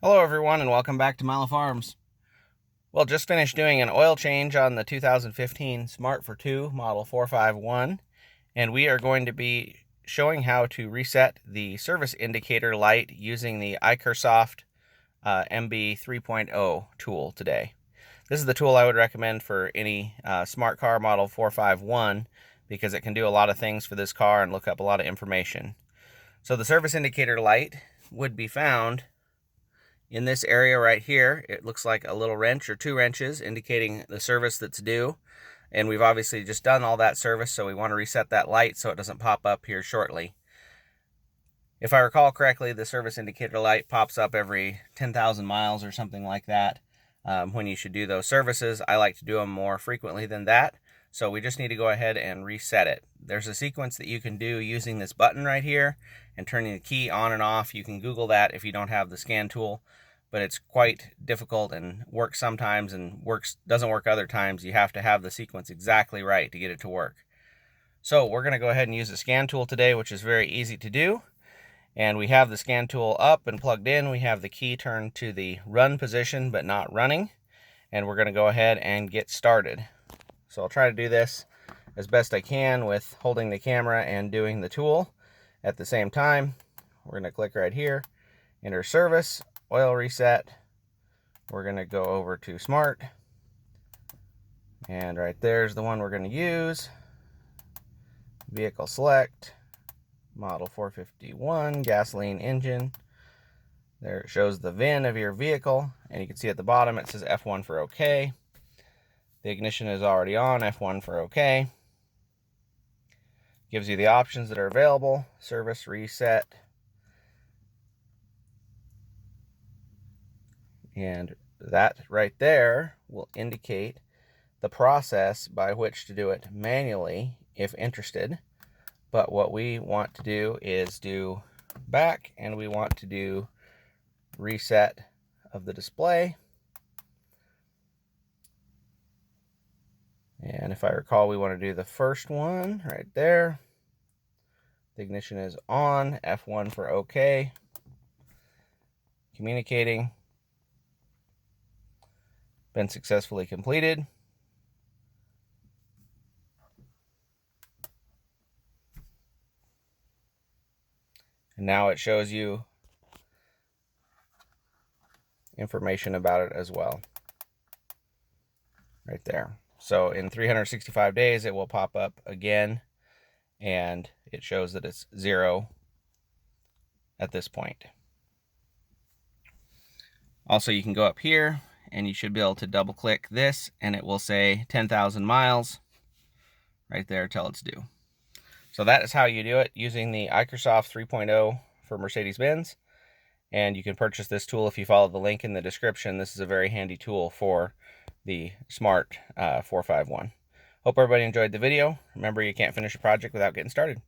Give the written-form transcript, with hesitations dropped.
Hello everyone and welcome back to Milo Farms. Well, just finished doing an oil change on the 2015 Smart for 2 model 451, and we are going to be showing how to reset the service indicator light using the iCarsoft MB 3.0 tool today. This is the tool I would recommend for any smart car model 451 because it can do a lot of things for this car and look up a lot of information. So the service indicator light would be found in this area right here. It looks like a little wrench or two wrenches indicating the service that's due. And we've obviously just done all that service, so we want to reset that light so it doesn't pop up here shortly. If I recall correctly, the service indicator light pops up every 10,000 miles or something like that when you should do those services. I like to do them more frequently than that, so we just need to go ahead and reset it. There's a sequence that you can do using this button right here and turning the key on and off. You can Google that if you don't have the scan tool, but it's quite difficult and works sometimes and doesn't work other times. You have to have the sequence exactly right to get it to work. So we're going to go ahead and use the scan tool today, which is very easy to do. And we have the scan tool up and plugged in. We have the key turned to the run position, but not running. And we're going to go ahead and get started. So I'll try to do this as best I can with holding the camera and doing the tool at the same time. We're going to click right here, enter service, oil reset. We're going to go over to smart. And right there's the one we're going to use. Vehicle select. Model 451, gasoline engine. There it shows the VIN of your vehicle, and you can see at the bottom it says F1 for OK. The ignition is already on, F1 for OK. Gives you the options that are available, service, reset. And that right there will indicate the process by which to do it manually if interested. But what we want to do is do back, and we want to do reset of the display. And if I recall, we want to do the first one right there. The ignition is on, F1 for OK. Communicating. Been successfully completed. And now it shows you information about it as well. Right there. So in 365 days, it will pop up again, and it shows that it's 0 at this point. Also, you can go up here, and you should be able to double click this, and it will say 10,000 miles right there till it's due. So that is how you do it using the iCarsoft 3.0 for Mercedes-Benz. And you can purchase this tool if you follow the link in the description. This is a very handy tool for the Smart 451. Hope everybody enjoyed the video. Remember, you can't finish a project without getting started.